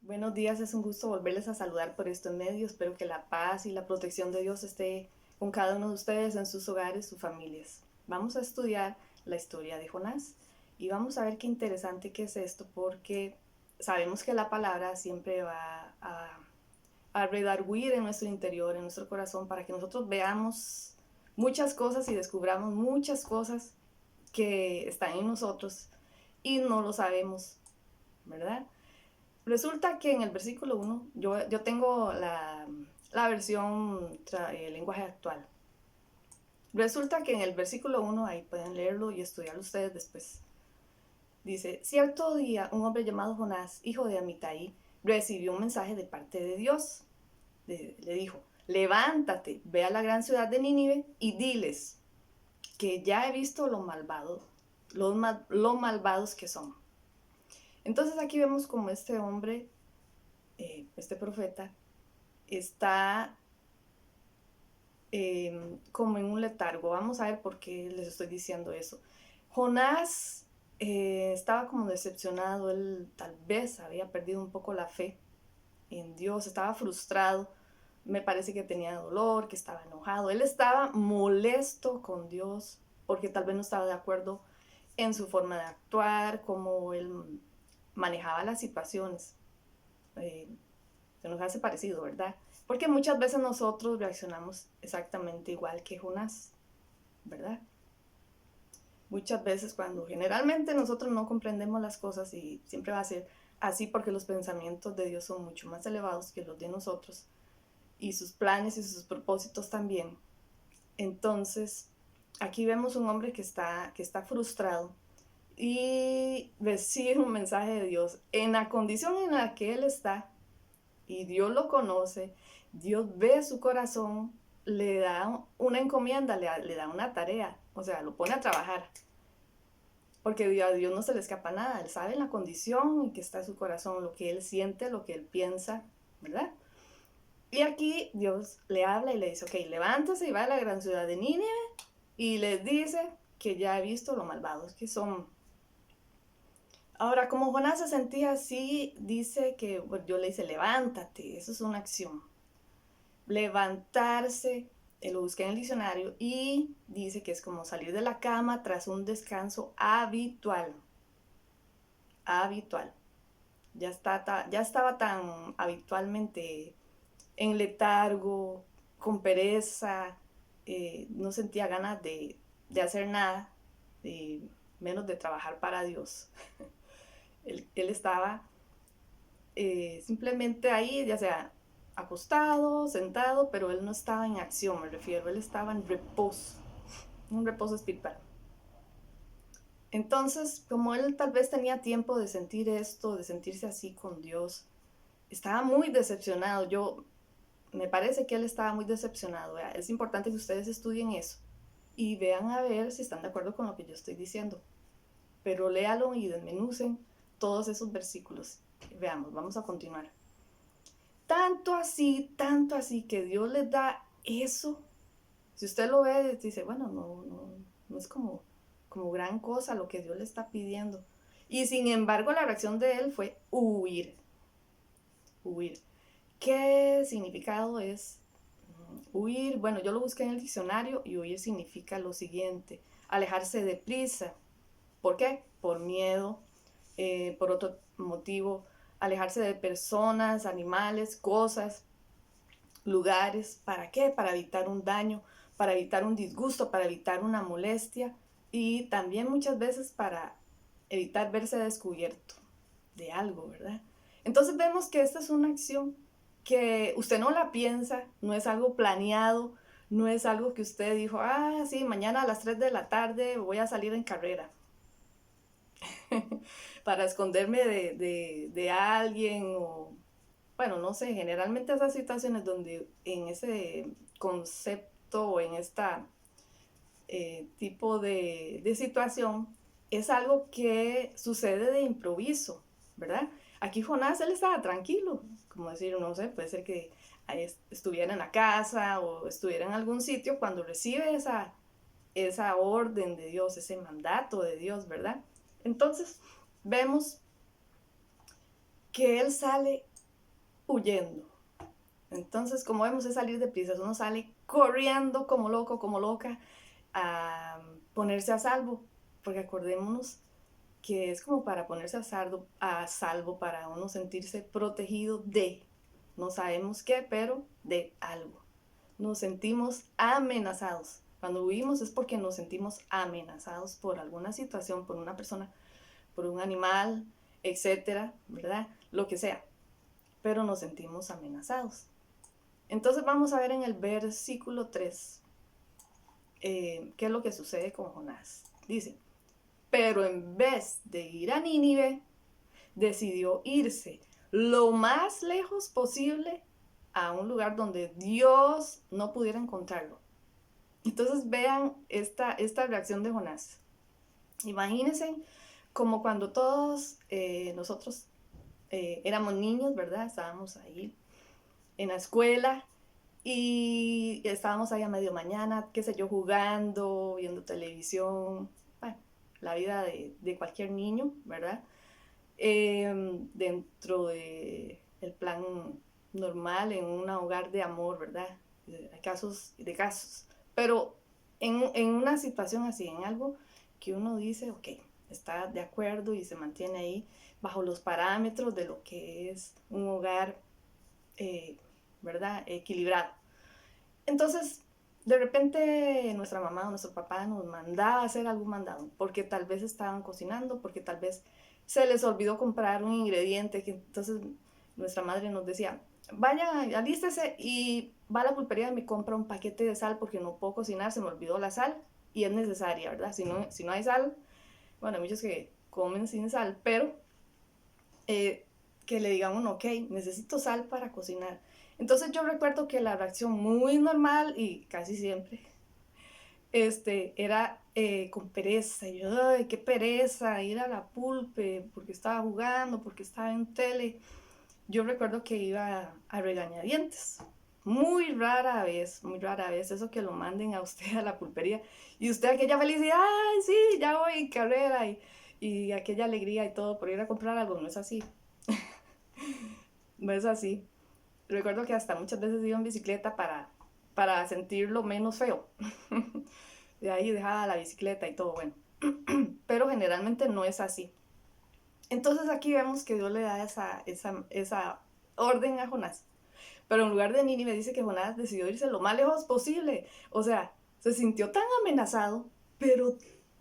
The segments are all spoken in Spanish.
Buenos días, es un gusto volverles a saludar por estos medios. Espero que la paz y la protección de Dios esté con cada uno de ustedes en sus hogares, sus familias. Vamos a estudiar la historia de Jonás y vamos a ver qué interesante que es esto, porque sabemos que la palabra siempre va a redarguir en nuestro interior, en nuestro corazón, para que nosotros veamos muchas cosas y descubramos muchas cosas que están en nosotros y no lo sabemos, ¿verdad? Resulta que en el versículo 1, yo tengo la versión lenguaje actual. Resulta que en el versículo 1, ahí pueden leerlo y estudiarlo ustedes después. Dice, cierto día un hombre llamado Jonás, hijo de Amitai, recibió un mensaje de parte de Dios. Le dijo, levántate, ve a la gran ciudad de Nínive y diles que ya he visto lo malvados que son. Entonces aquí vemos como este hombre, este profeta, está como en un letargo. Vamos a ver por qué les estoy diciendo eso. Jonás estaba como decepcionado, él tal vez había perdido un poco la fe en Dios, estaba frustrado, me parece que tenía dolor, que estaba enojado, él estaba molesto con Dios porque tal vez no estaba de acuerdo en su forma de actuar, cómo él manejaba las situaciones. Eh, Se nos hace parecido, ¿verdad? Porque muchas veces nosotros reaccionamos exactamente igual que Jonás, ¿verdad? Muchas veces cuando generalmente nosotros no comprendemos las cosas y siempre va a ser así porque los pensamientos de Dios son mucho más elevados que los de nosotros y sus planes y sus propósitos también. Entonces, aquí vemos un hombre que está frustrado y recibe un mensaje de Dios en la condición en la que él está y Dios lo conoce, Dios ve su corazón, le da una encomienda, le da una tarea, o sea, lo pone a trabajar. Porque a Dios no se le escapa nada, Él sabe la condición en que está su corazón, lo que Él siente, lo que Él piensa, ¿verdad? Y aquí Dios le habla y le dice, ok, levántase y va a la gran ciudad de Nínive y les dice que ya he visto lo malvados que son. Ahora, como Jonás se sentía así, dice que, bueno, Dios le dice, levántate, eso es una acción. Levantarse, lo busqué en el diccionario y dice que es como salir de la cama tras un descanso habitual. Habitual. Ya estaba tan habitualmente en letargo, con pereza, no sentía ganas de hacer nada, de, menos de trabajar para Dios. Él estaba simplemente ahí, ya sea acostado, sentado, pero él no estaba en acción, me refiero, él estaba en reposo, un reposo espiritual. Entonces, como él tal vez tenía tiempo de sentir esto, de sentirse así con Dios, estaba muy decepcionado. Me parece que él estaba muy decepcionado. ¿Verdad? Es importante que ustedes estudien eso y vean a ver si están de acuerdo con lo que yo estoy diciendo. Pero léalo y desmenucen todos esos versículos. Veamos, vamos a continuar. Tanto así que Dios les da eso. Si usted lo ve, dice, bueno, no es como gran cosa lo que Dios le está pidiendo. Y sin embargo, la reacción de él fue huir. Huir. ¿Qué significado es huir? Bueno, yo lo busqué en el diccionario y huir significa lo siguiente: alejarse deprisa. ¿Por qué? Por miedo, por otro motivo, alejarse de personas, animales, cosas, lugares. ¿Para qué? Para evitar un daño, para evitar un disgusto, para evitar una molestia y también muchas veces para evitar verse descubierto de algo, ¿verdad? Entonces vemos que esta es una acción que usted no la piensa, no es algo planeado, no es algo que usted dijo, ah, sí, mañana a las 3 de la tarde voy a salir en carrera para esconderme de alguien o, bueno, no sé, generalmente esas situaciones donde en ese concepto o en esta tipo de situación es algo que sucede de improviso, ¿verdad? Aquí Jonás, él estaba tranquilo, como decir, no sé, puede ser que estuviera en la casa o estuviera en algún sitio cuando recibe esa orden de Dios, ese mandato de Dios, ¿verdad? Entonces, vemos que él sale huyendo. Entonces, como vemos, es salir de prisas. Uno sale corriendo como loco, como loca, a ponerse a salvo. Porque acordémonos que es como para ponerse a salvo, para uno sentirse protegido de, no sabemos qué, pero de algo. Nos sentimos amenazados. Cuando huimos es porque nos sentimos amenazados por alguna situación, por una persona, por un animal, etcétera, ¿verdad? Lo que sea. Pero nos sentimos amenazados. Entonces vamos a ver en el versículo 3 qué es lo que sucede con Jonás. Dice, pero en vez de ir a Nínive, decidió irse lo más lejos posible a un lugar donde Dios no pudiera encontrarlo. Entonces vean esta reacción de Jonás. Imagínense como cuando todos nosotros éramos niños, ¿verdad? Estábamos ahí en la escuela y estábamos ahí a medio mañana, qué sé yo, jugando, viendo televisión, bueno, la vida de cualquier niño, ¿verdad? Dentro de el plan normal en un hogar de amor, ¿verdad? Hay casos de casos, pero en una situación así, en algo que uno dice, ok, está de acuerdo y se mantiene ahí bajo los parámetros de lo que es un hogar, ¿verdad? Equilibrado. Entonces, de repente nuestra mamá o nuestro papá nos mandaba a hacer algún mandado, porque tal vez estaban cocinando, porque tal vez se les olvidó comprar un ingrediente, que entonces nuestra madre nos decía, vaya, alístese y va a la pulpería y me compra un paquete de sal porque no puedo cocinar, se me olvidó la sal y es necesaria, ¿verdad? Si no hay sal, bueno, hay muchos que comen sin sal, pero que le digan uno, ok, necesito sal para cocinar. Entonces yo recuerdo que la reacción muy normal y casi siempre era con pereza. Y yo, ay, qué pereza ir a la pulpe porque estaba jugando, porque estaba en tele. Yo recuerdo que iba a regañadientes. Muy rara vez eso que lo manden a usted a la pulpería y usted aquella felicidad, ay, sí, ya voy, carrera y aquella alegría y todo por ir a comprar algo, no es así, no es así. Recuerdo que hasta muchas veces iba en bicicleta para sentirlo menos feo. De ahí dejaba la bicicleta y todo, bueno. Pero generalmente no es así. Entonces aquí vemos que Dios le da esa orden a Jonás. Pero en lugar de Nínive dice que Jonás decidió irse lo más lejos posible. O sea, se sintió tan amenazado, pero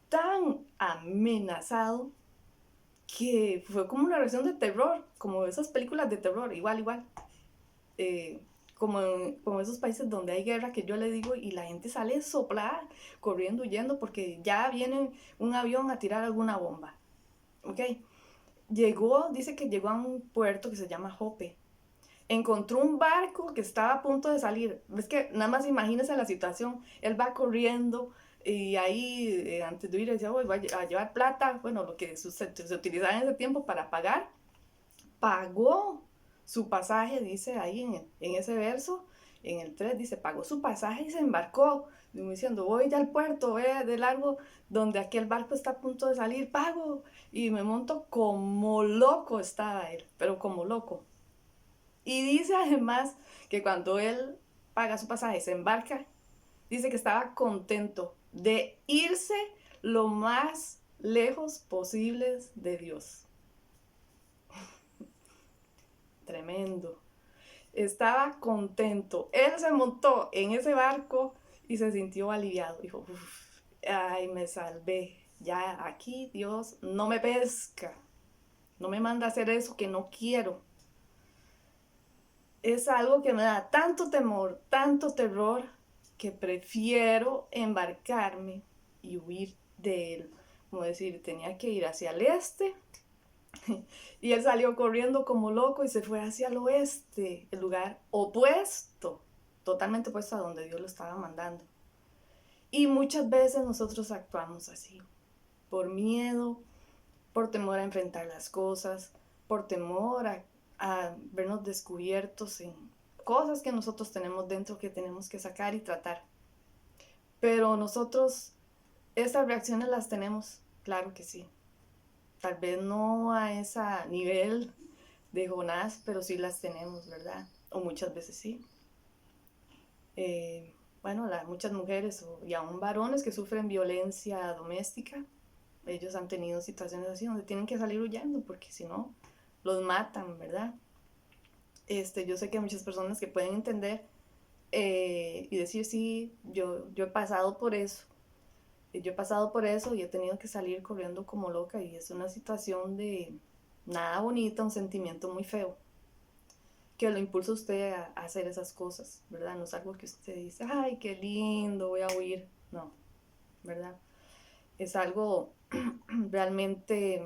tan amenazado, que fue como una reacción de terror, como esas películas de terror, igual. Eh, como esos países donde hay guerra que yo le digo y la gente sale soplada, corriendo, huyendo porque ya viene un avión a tirar alguna bomba. ¿Ok? Dice que llegó a un puerto que se llama Jope. Encontró un barco que estaba a punto de salir. Es que nada más imagínese la situación. Él va corriendo y ahí antes de ir decía, voy a llevar plata. Bueno, lo que se utilizaba en ese tiempo para pagar. Pagó su pasaje, dice ahí en ese verso, en el 3 dice, pagó su pasaje y se embarcó, diciendo, voy ya al puerto, de largo, donde aquel barco está a punto de salir, pago, y me monto como loco estaba él, pero como loco. Y dice además que cuando él paga su pasaje y se embarca, dice que estaba contento de irse lo más lejos posibles de Dios. Tremendo. Estaba contento. Él se montó en ese barco y se sintió aliviado. Dijo, ay, me salvé. Ya aquí Dios no me pesca. No me manda a hacer eso que no quiero. Es algo que me da tanto temor, tanto terror, que prefiero embarcarme y huir de él. Como decir, tenía que ir hacia el este y él salió corriendo como loco y se fue hacia el oeste, el lugar opuesto, totalmente opuesto a donde Dios lo estaba mandando. Y muchas veces nosotros actuamos así, por miedo, por temor a enfrentar las cosas, por temor a vernos descubiertos en cosas que nosotros tenemos dentro que tenemos que sacar y tratar. Pero nosotros, estas reacciones las tenemos, claro que sí. Tal vez no a ese nivel de Jonás, pero sí las tenemos, ¿verdad? O muchas veces sí. Bueno, muchas mujeres y aún varones que sufren violencia doméstica, ellos han tenido situaciones así donde tienen que salir huyendo porque si no, los matan, ¿verdad? Yo sé que hay muchas personas que pueden entender y decir, sí, yo he pasado por eso. Yo he pasado por eso y he tenido que salir corriendo como loca y es una situación de nada bonita, un sentimiento muy feo que lo impulsa a usted a hacer esas cosas, ¿verdad? No es algo que usted dice, ay, qué lindo, voy a huir. No, ¿verdad? Es algo realmente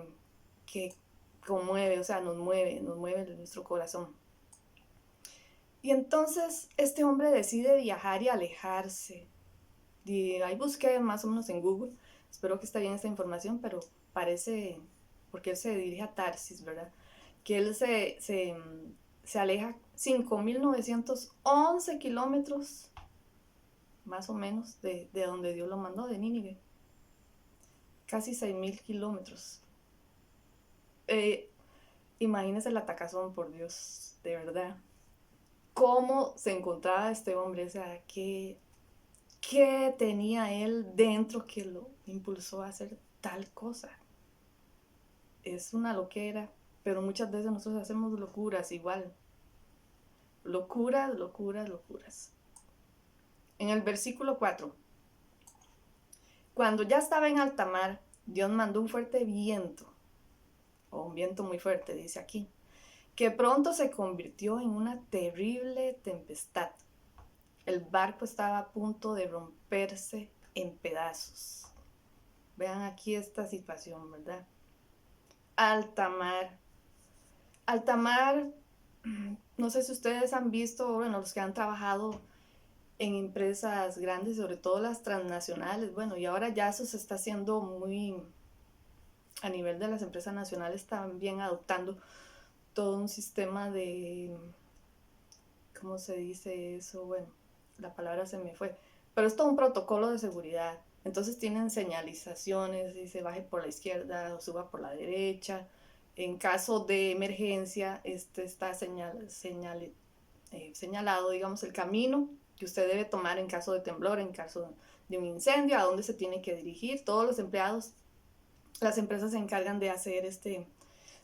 que conmueve, o sea, nos mueve nuestro corazón. Y entonces este hombre decide viajar y alejarse. Y ahí busqué más o menos en Google, espero que esté bien esta información, pero parece, porque él se dirige a Tarsis, ¿verdad? Que él se aleja 5.911 kilómetros, más o menos, de donde Dios lo mandó, de Nínive. Casi 6.000 kilómetros. Imagínense el atacazón, por Dios, de verdad. ¿Cómo se encontraba este hombre? O sea, ¿qué tenía él dentro que lo impulsó a hacer tal cosa? Es una loquera, pero muchas veces nosotros hacemos locuras igual. Locuras, locuras, locuras. En el versículo 4, cuando ya estaba en alta mar, Dios mandó un fuerte viento, o un viento muy fuerte, dice aquí, que pronto se convirtió en una terrible tempestad. El barco estaba a punto de romperse en pedazos. Vean aquí esta situación, ¿verdad? Alta mar. Alta mar, no sé si ustedes han visto, bueno, los que han trabajado en empresas grandes, sobre todo las transnacionales, bueno, y ahora ya eso se está haciendo muy, a nivel de las empresas nacionales también adoptando todo un sistema de, ¿cómo se dice eso? Bueno, la palabra se me fue, pero es todo un protocolo de seguridad. Entonces tienen señalizaciones, dice baje por la izquierda o suba por la derecha. En caso de emergencia, está señalado, digamos, el camino que usted debe tomar en caso de temblor, en caso de un incendio, a dónde se tiene que dirigir. Todos los empleados, las empresas se encargan de hacer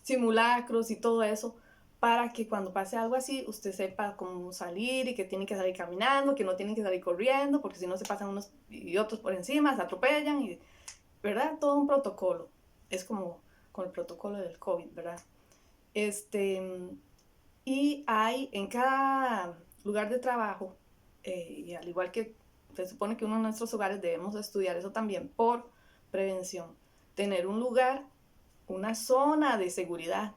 simulacros y todo eso para que cuando pase algo así usted sepa cómo salir y que tiene que salir caminando, que no tiene que salir corriendo, porque si no se pasan unos y otros por encima, se atropellan, y, ¿verdad? Todo un protocolo. Es como con el protocolo del COVID, ¿verdad? Y hay en cada lugar de trabajo, y al igual que se supone que uno de nuestros hogares debemos estudiar eso también por prevención, tener un lugar, una zona de seguridad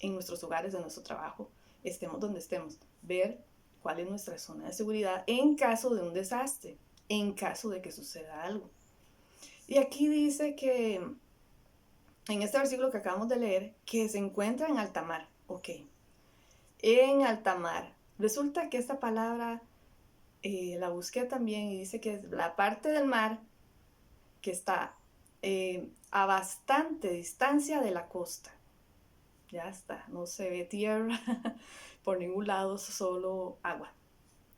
en nuestros hogares, en nuestro trabajo, estemos donde estemos, ver cuál es nuestra zona de seguridad en caso de un desastre, en caso de que suceda algo. Y aquí dice que, en este versículo que acabamos de leer, que se encuentra en alta mar, ok, en alta mar. Resulta que esta palabra la busqué también y dice que es la parte del mar que está a bastante distancia de la costa. Ya está, no se ve tierra por ningún lado, solo agua.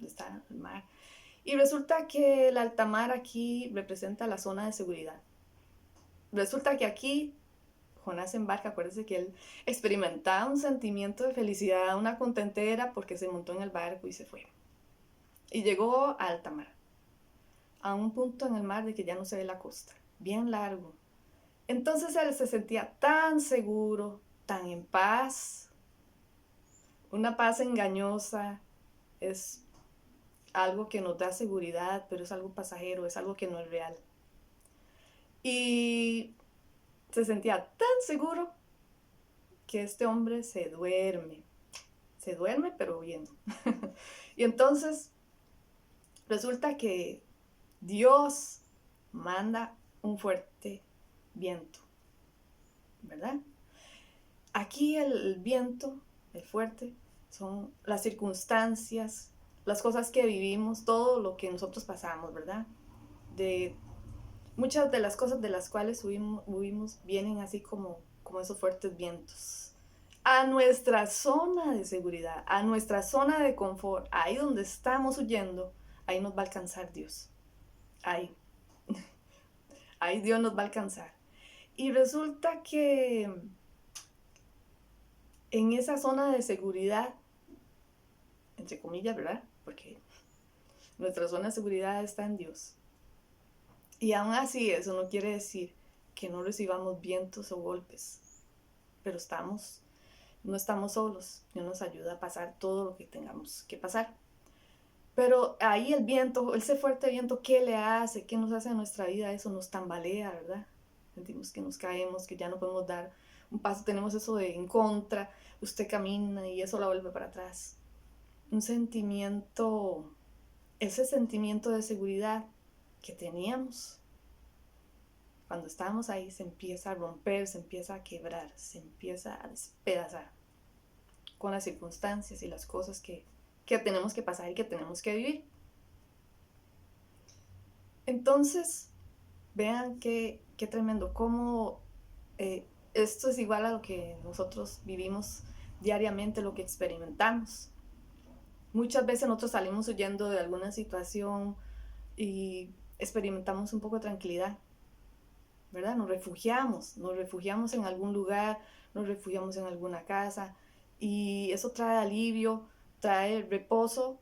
Está el mar. Y resulta que el alta mar aquí representa la zona de seguridad. Resulta que aquí Jonás embarca, acuérdense que él experimentaba un sentimiento de felicidad, una contentera porque se montó en el barco y se fue. Y llegó a alta mar, a un punto en el mar de que ya no se ve la costa, bien largo. Entonces él se sentía tan seguro, tan en paz. Una paz engañosa es algo que nos da seguridad, pero es algo pasajero, es algo que no es real. Y se sentía tan seguro que este hombre se duerme pero bien. Y entonces resulta que Dios manda un fuerte viento, ¿verdad? Aquí el viento, el fuerte, son las circunstancias, las cosas que vivimos, todo lo que nosotros pasamos, ¿verdad? De muchas de las cosas de las cuales huimos vienen así como esos fuertes vientos. a nuestra zona de seguridad, a nuestra zona de confort, ahí donde estamos huyendo, ahí nos va a alcanzar Dios. Ahí, ahí Dios nos va a alcanzar. Y resulta que en esa zona de seguridad, entre comillas, ¿verdad? Porque nuestra zona de seguridad está en Dios. Y aún así eso no quiere decir que no recibamos vientos o golpes, pero no estamos solos. Dios nos ayuda a pasar todo lo que tengamos que pasar. Pero ahí el viento, ese fuerte viento, ¿qué le hace? ¿Qué nos hace a nuestra vida? Eso nos tambalea, ¿verdad? Sentimos que nos caemos, que ya no podemos dar un paso. Tenemos eso de en contra, usted camina y eso la vuelve para atrás. Un sentimiento, ese sentimiento de seguridad que teníamos cuando estábamos ahí se empieza a romper, se empieza a quebrar, se empieza a despedazar con las circunstancias y las cosas que tenemos que pasar y que tenemos que vivir. Entonces, vean qué tremendo, cómo esto es igual a lo que nosotros vivimos diariamente, lo que experimentamos. Muchas veces nosotros salimos huyendo de alguna situación y experimentamos un poco de tranquilidad, ¿verdad? Nos refugiamos en algún lugar, nos refugiamos en alguna casa y eso trae alivio, trae reposo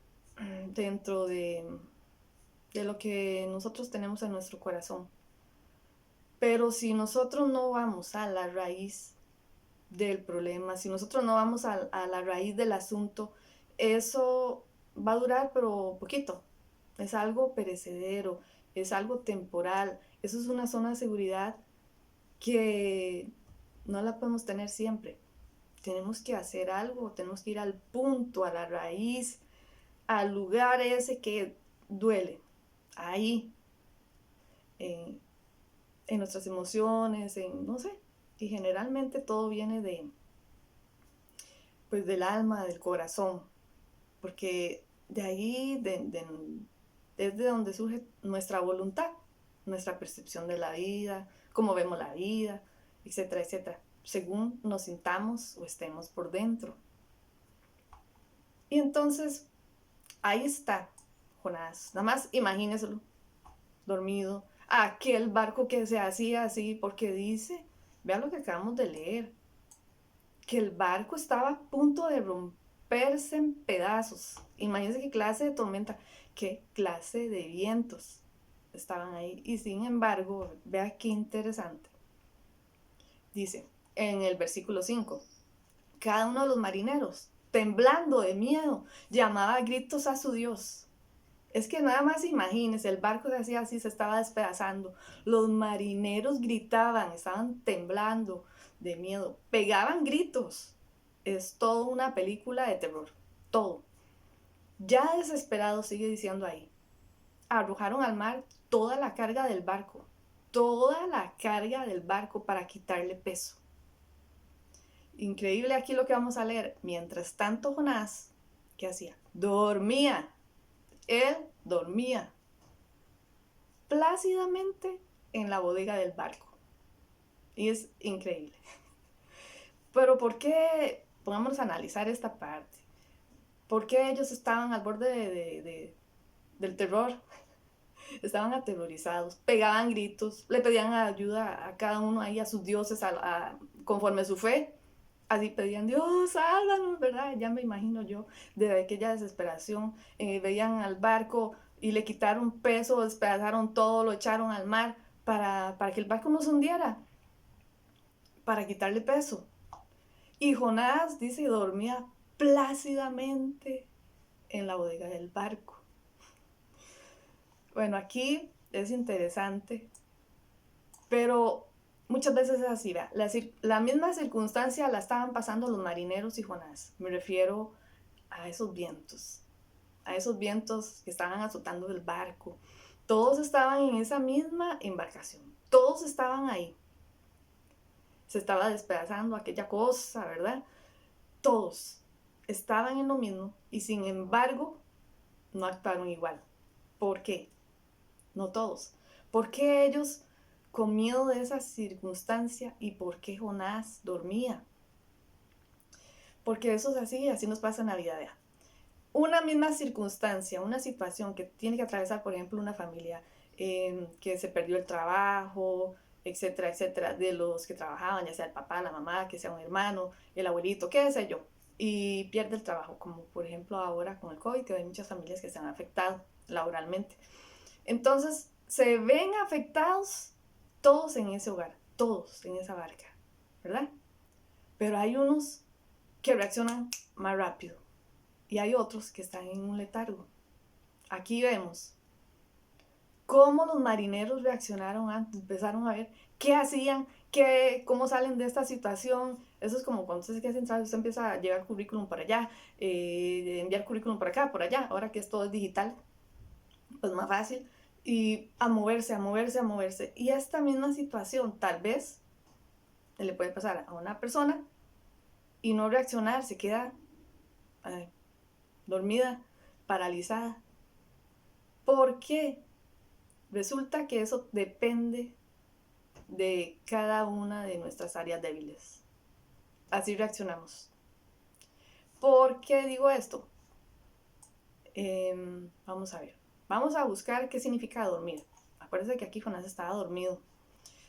dentro de lo que nosotros tenemos en nuestro corazón. Pero si nosotros no vamos a la raíz del problema, si nosotros no vamos a la raíz del asunto, eso va a durar pero poquito. Es algo perecedero, es algo temporal. Eso es una zona de seguridad que no la podemos tener siempre. Tenemos que hacer algo, tenemos que ir al punto, a la raíz, al lugar ese que duele. Ahí, en nuestras emociones, no sé. Y generalmente todo viene pues del alma, del corazón. Porque de ahí, desde donde surge nuestra voluntad, nuestra percepción de la vida, cómo vemos la vida, etcétera, etcétera, según nos sintamos o estemos por dentro. Y entonces, ahí está Jonás, nada más imagínenselo, dormido, aquel barco que se hacía así, porque dice, vean lo que acabamos de leer, que el barco estaba a punto de romperse en pedazos. Imagínense qué clase de tormenta, qué clase de vientos estaban ahí. Y sin embargo, vea qué interesante. Dice en el versículo 5, cada uno de los marineros, temblando de miedo, llamaba a gritos a su Dios. Es que nada más imagínense, el barco se hacía así, se estaba despedazando. Los marineros gritaban, estaban temblando de miedo, pegaban gritos. Es toda una película de terror, todo. Ya desesperado, sigue diciendo ahí, arrojaron al mar toda la carga del barco, toda la carga del barco para quitarle peso. Increíble aquí lo que vamos a leer. Mientras tanto, Jonás, ¿qué hacía? Dormía. Él dormía plácidamente en la bodega del barco. Y es increíble. Pero ¿por qué? Pongámonos a analizar esta parte. ¿Por qué ellos estaban al borde del terror? Estaban aterrorizados, pegaban gritos, le pedían ayuda a cada uno ahí, a sus dioses, conforme su fe. Así pedían, Dios, sálvanos, ¿verdad? Ya me imagino yo, de aquella desesperación, veían al barco y le quitaron peso, despedazaron todo, lo echaron al mar para que el barco no se hundiera, para quitarle peso. Y Jonás, dice, dormía plácidamente en la bodega del barco. Bueno, aquí es interesante, pero muchas veces es así, ¿verdad? La misma circunstancia la estaban pasando los marineros y Jonás. Me refiero a esos vientos que estaban azotando el barco. Todos estaban en esa misma embarcación, todos estaban ahí. Se estaba despedazando aquella cosa, ¿verdad? Todos estaban en lo mismo y sin embargo no actuaron igual. ¿Por qué? No todos. ¿Por qué ellos con miedo de esa circunstancia y por qué Jonás dormía? porque eso es así, así nos pasa en la vida. Vea. Una misma circunstancia, una situación que tiene que atravesar, por ejemplo, una familia que se perdió el trabajo, etcétera, etcétera, de los que trabajaban, ya sea el papá, la mamá, que sea un hermano, el abuelito, qué sé yo, y pierde el trabajo, como por ejemplo ahora con el COVID, que hay muchas familias que se han afectado laboralmente. Entonces, se ven afectados todos en ese hogar, todos en esa barca, ¿verdad? Pero hay unos que reaccionan más rápido y hay otros que están en un letargo. Aquí vemos cómo los marineros reaccionaron antes, empezaron a ver qué hacían, cómo salen de esta situación. Eso es como cuando usted se queda centrado, usted empieza a llevar currículum para allá, enviar currículum para acá, por allá, ahora que todo es digital, pues más fácil, y a moverse, a moverse, a moverse. Y esta misma situación tal vez le puede pasar a una persona y no reaccionar, se queda dormida, paralizada. ¿Por qué? Resulta que eso depende de cada una de nuestras áreas débiles. Así reaccionamos. ¿Por qué digo esto? Vamos a ver. Vamos a buscar qué significa dormir. Acuérdense que aquí Jonás estaba dormido.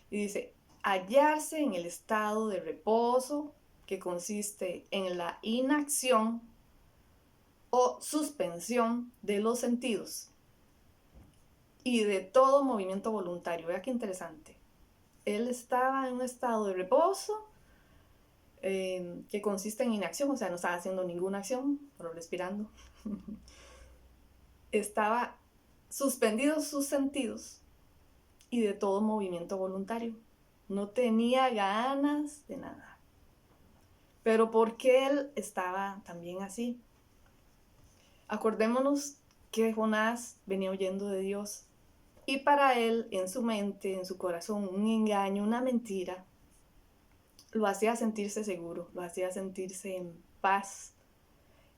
Y dice, hallarse en el estado de reposo, que consiste en la inacción o suspensión de los sentidos y de todo movimiento voluntario. Vea qué interesante. Él estaba en un estado de reposo que consiste en inacción, o sea, no estaba haciendo ninguna acción, pero respirando. Estaba suspendidos sus sentidos y de todo movimiento voluntario. No tenía ganas de nada. Pero ¿por qué él estaba también así? Acordémonos que Jonás venía huyendo de Dios. Y para él, en su mente, en su corazón, un engaño, una mentira, lo hacía sentirse seguro, lo hacía sentirse en paz.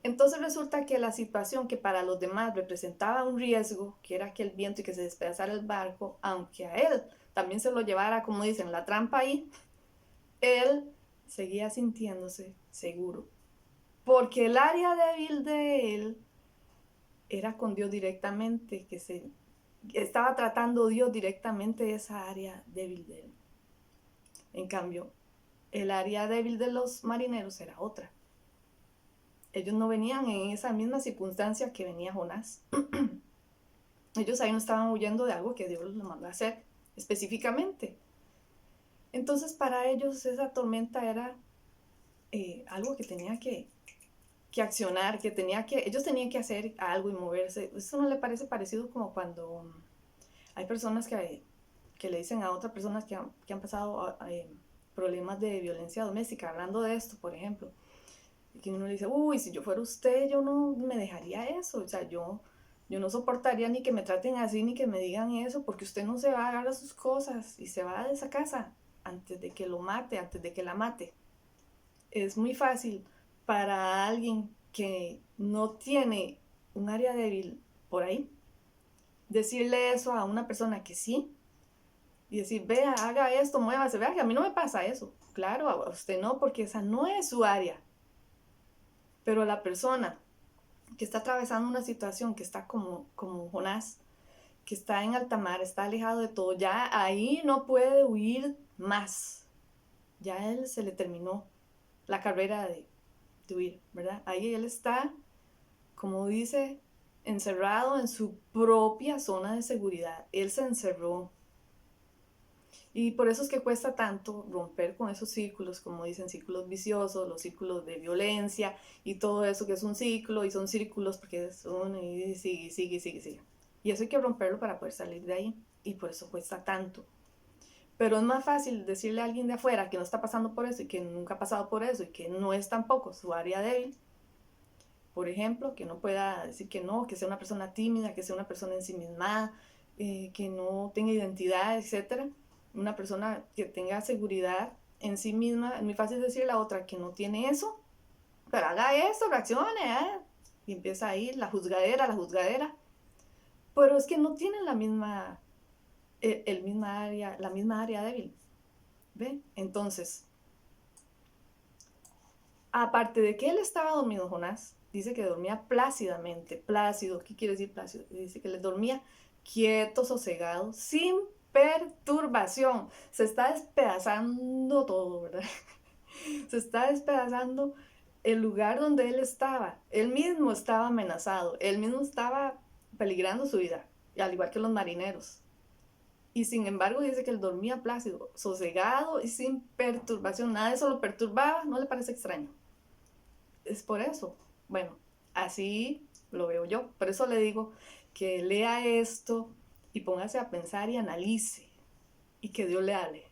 Entonces resulta que la situación que para los demás representaba un riesgo, que era que el viento y que se despedazara el barco, aunque a él también se lo llevara, como dicen, la trampa ahí, él seguía sintiéndose seguro. Porque el área débil de él era con Dios directamente, que estaba tratando Dios directamente esa área débil de él. En cambio, el área débil de los marineros era otra. Ellos no venían en esa misma circunstancia que venía Jonás. Ellos ahí no estaban huyendo de algo que Dios los mandó a hacer específicamente. Entonces para ellos esa tormenta era algo que tenía que accionar, ellos tenían que hacer algo y moverse. Eso no le parece parecido como cuando hay personas que le dicen a otras personas que han pasado problemas de violencia doméstica, hablando de esto, por ejemplo, y que uno le dice, uy, si yo fuera usted, yo no me dejaría eso, o sea, yo no soportaría ni que me traten así, ni que me digan eso, porque usted no se va a agarrar sus cosas y se va de esa casa antes de que lo mate, antes de que la mate. Es muy fácil para alguien que no tiene un área débil por ahí, decirle eso a una persona que sí, y decir, vea, haga esto, muévase, vea que a mí no me pasa eso. Claro, a usted no, porque esa no es su área. Pero la persona que está atravesando una situación, que está como Jonás, que está en alta mar, está alejado de todo, ya ahí no puede huir más. Ya a él se le terminó la carrera de huir, ¿verdad? Ahí él está, como dice, encerrado en su propia zona de seguridad. Él se encerró. Y por eso es que cuesta tanto romper con esos círculos, como dicen, círculos viciosos, los círculos de violencia y todo eso que es un ciclo y son círculos porque es uno y sigue, sigue, sigue, sigue. Y eso hay que romperlo para poder salir de ahí y por eso cuesta tanto. Pero es más fácil decirle a alguien de afuera que no está pasando por eso y que nunca ha pasado por eso y que no es tampoco su área débil, por ejemplo, que no pueda decir que no, que sea una persona tímida, que sea una persona ensimismada, que no tenga identidad, etcétera. Una persona que tenga seguridad en sí misma, es muy fácil decirle a la otra que no tiene eso, pero haga eso, reaccione, y empieza ahí la juzgadera. Pero es que no tienen la misma área débil, ¿ve? Entonces, Aparte de que él estaba dormido, Jonás dice que dormía plácidamente. Plácido, ¿qué quiere decir plácido? Dice que le dormía quieto, sosegado, sin perturbación. Se está despedazando todo, ¿verdad? Se está despedazando el lugar donde él estaba. Él mismo estaba amenazado, él mismo estaba peligrando su vida, al igual que los marineros. Y sin embargo dice que él dormía plácido, sosegado y sin perturbación. Nada de eso lo perturbaba, ¿no le parece extraño? Es por eso. Bueno, así lo veo yo. Por eso le digo que lea esto y póngase a pensar y analice. Y que Dios le hable.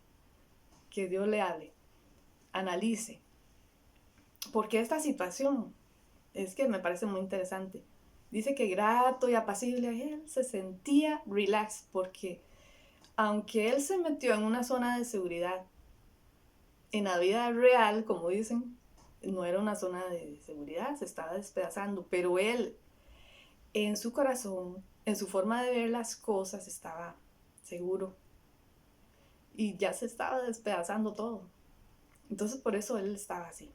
Que Dios le hable. Analice. Porque esta situación es que me parece muy interesante. Dice que grato y apacible él se sentía relax porque aunque él se metió en una zona de seguridad, en la vida real, como dicen, no era una zona de seguridad, se estaba despedazando, pero él en su corazón, en su forma de ver las cosas, estaba seguro y ya se estaba despedazando todo. Entonces por eso él estaba así.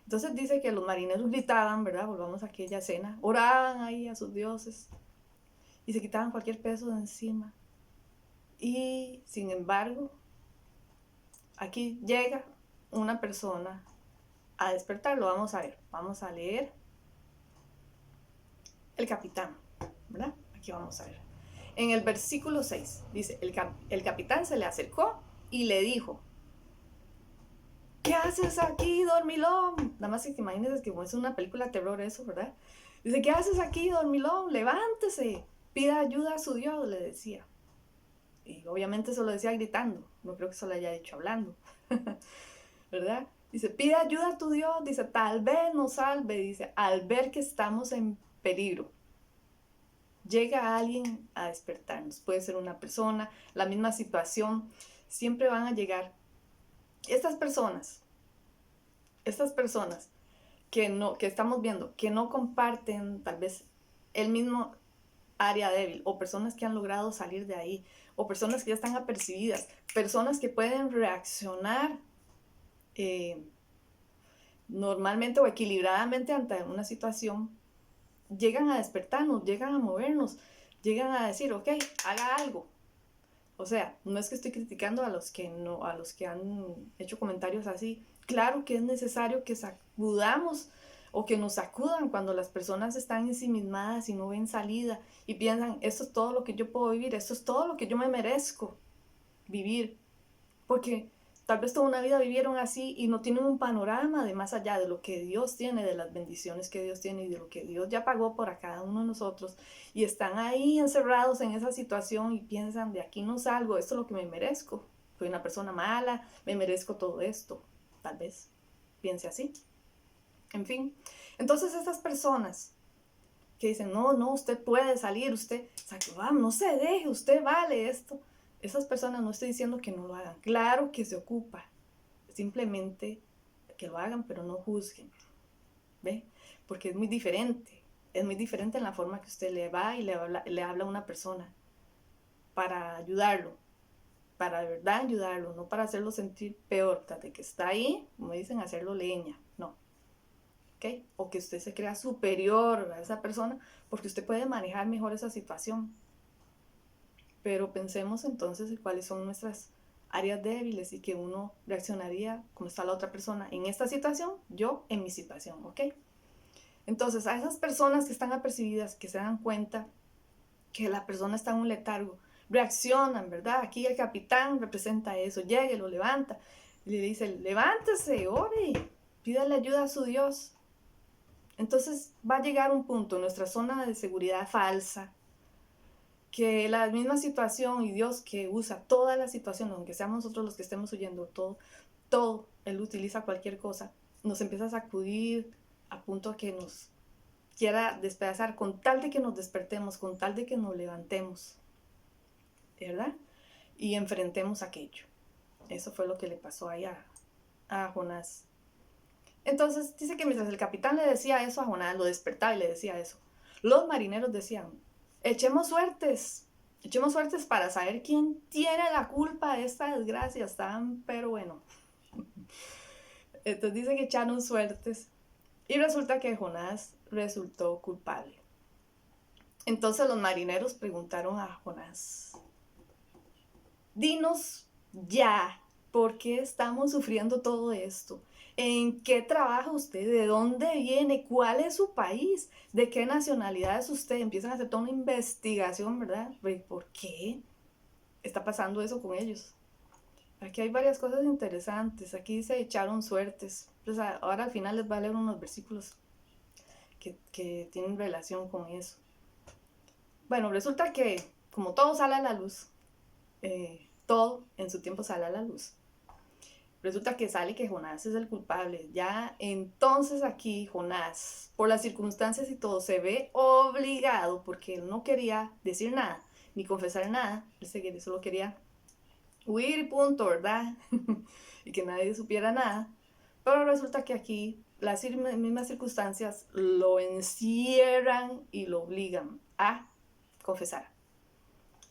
Entonces dice que los marineros gritaban, ¿verdad? Volvamos a aquella escena, oraban ahí a sus dioses y se quitaban cualquier peso de encima. Y sin embargo, aquí llega una persona a despertarlo. Vamos a ver, vamos a leer el capitán, ¿verdad? Aquí vamos a ver. En el versículo 6 dice, el capitán se le acercó y le dijo, ¿qué haces aquí, dormilón? Nada más que imagínense que es una película de terror eso, ¿verdad? Dice, ¿qué haces aquí, dormilón? Levántese, pida ayuda a su Dios, le decía. Y obviamente eso lo decía gritando, no creo que eso lo haya dicho hablando, ¿verdad? Dice, pide ayuda a tu Dios, dice, tal vez nos salve, dice, al ver que estamos en peligro. Llega alguien a despertarnos, puede ser una persona, la misma situación, siempre van a llegar estas personas que estamos viendo, que no comparten tal vez el mismo área débil, o personas que han logrado salir de ahí, o personas que ya están apercibidas, personas que pueden reaccionar normalmente o equilibradamente ante una situación, llegan a despertarnos, llegan a movernos, llegan a decir, ok, haga algo. O sea, no es que estoy criticando a los que no, a los que han hecho comentarios así. Claro que es necesario que sacudamos o que nos sacudan cuando las personas están ensimismadas y no ven salida y piensan, esto es todo lo que yo puedo vivir, esto es todo lo que yo me merezco vivir. Porque tal vez toda una vida vivieron así y no tienen un panorama de más allá de lo que Dios tiene, de las bendiciones que Dios tiene y de lo que Dios ya pagó por a cada uno de nosotros. Y están ahí encerrados en esa situación y piensan, de aquí no salgo, esto es lo que me merezco. Soy una persona mala, me merezco todo esto. Tal vez piense así. En fin, entonces estas personas que dicen, no, no, usted puede salir, usted, vamos, no se deje, usted vale esto. Esas personas, no estoy diciendo que no lo hagan, claro que se ocupa, simplemente que lo hagan, pero no juzguen, ¿ve? Porque es muy diferente en la forma que usted le va y le habla a una persona para ayudarlo, para de verdad ayudarlo, no para hacerlo sentir peor, de que está ahí, como dicen, hacerlo leña, no. ¿Okay? O que usted se crea superior a esa persona porque usted puede manejar mejor esa situación. Pero pensemos entonces en cuáles son nuestras áreas débiles y que uno reaccionaría como está la otra persona en esta situación, yo en mi situación, ¿ok? Entonces a esas personas que están apercibidas, que se dan cuenta que la persona está en un letargo, reaccionan, ¿verdad? Aquí el capitán representa eso, llega y lo levanta y le dice, levántese, ore, pídale ayuda a su Dios. Entonces va a llegar un punto en nuestra zona de seguridad falsa, que la misma situación y Dios que usa toda la situación, aunque seamos nosotros los que estemos huyendo, todo, Él utiliza cualquier cosa, nos empieza a sacudir a punto a que nos quiera despedazar con tal de que nos despertemos, con tal de que nos levantemos, ¿verdad? Y enfrentemos aquello. Eso fue lo que le pasó ahí a Jonás. Entonces dice que mientras el capitán le decía eso a Jonás, lo despertaba y le decía eso, los marineros decían, echemos suertes para saber quién tiene la culpa de esta desgracia. Están, pero bueno, Entonces dice que echaron suertes y resulta que Jonás resultó culpable. Entonces los marineros preguntaron a Jonás: dinos ya, ¿por qué estamos sufriendo todo esto? ¿En qué trabaja usted? ¿De dónde viene? ¿Cuál es su país? ¿De qué nacionalidad es usted? Empiezan a hacer toda una investigación, ¿verdad? ¿Por qué está pasando eso con ellos? Aquí hay varias cosas interesantes. Aquí se echaron suertes. Pues ahora al final les voy a leer unos versículos que tienen relación con eso. Bueno, resulta que como todo sale a la luz, todo en su tiempo sale a la luz. Resulta que sale que Jonás es el culpable. Ya entonces aquí Jonás, por las circunstancias y todo, se ve obligado, porque él no quería decir nada, ni confesar nada, él solo quería huir y punto, ¿verdad? Y que nadie supiera nada. Pero resulta que aquí las mismas circunstancias lo encierran y lo obligan a confesar.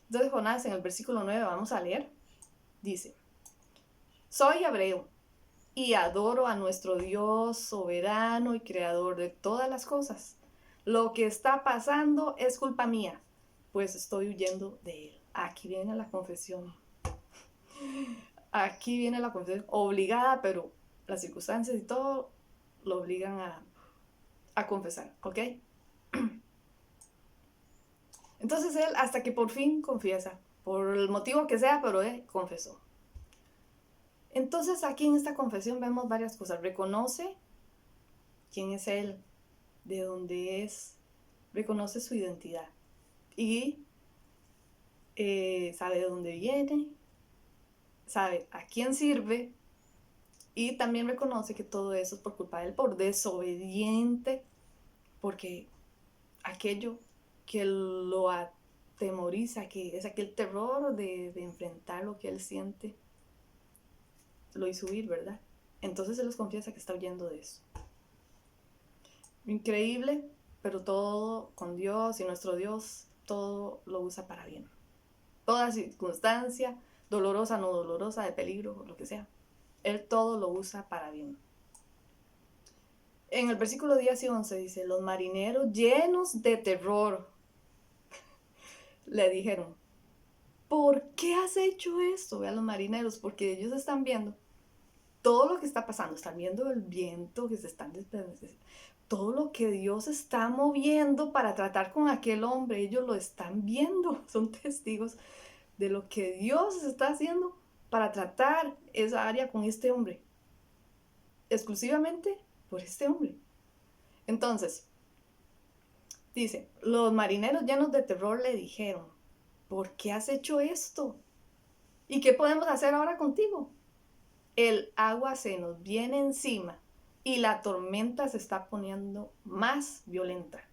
Entonces Jonás, en el versículo 9 vamos a leer, dice: soy hebreo y adoro a nuestro Dios soberano y creador de todas las cosas. Lo que está pasando es culpa mía, pues estoy huyendo de él. Aquí viene la confesión. Aquí viene la confesión obligada, pero las circunstancias y todo lo obligan a confesar, ¿ok? Entonces él, hasta que por fin confiesa, por el motivo que sea, pero él confesó. Entonces aquí en esta confesión vemos varias cosas. Reconoce quién es él, de dónde es, reconoce su identidad y sabe de dónde viene, sabe a quién sirve y también reconoce que todo eso es por culpa de él, por desobediente, porque aquello que lo atemoriza, que es aquel terror de enfrentar lo que él siente, lo hizo huir, ¿verdad? Entonces él les confiesa que está huyendo de eso. Increíble, pero todo con Dios y nuestro Dios, todo lo usa para bien. Toda circunstancia, dolorosa, no dolorosa, de peligro, lo que sea, Él todo lo usa para bien. En el versículo 10 y 11 dice: los marineros llenos de terror le dijeron: ¿por qué has hecho esto? Vean los marineros, porque ellos están viendo todo lo que está pasando, están viendo el viento que se están desplazando, todo lo que Dios está moviendo para tratar con aquel hombre, ellos lo están viendo, son testigos de lo que Dios está haciendo para tratar esa área con este hombre, exclusivamente por este hombre. Entonces, dice, los marineros llenos de terror le dijeron: ¿por qué has hecho esto? ¿Y qué podemos hacer ahora contigo? El agua se nos viene encima y la tormenta se está poniendo más violenta,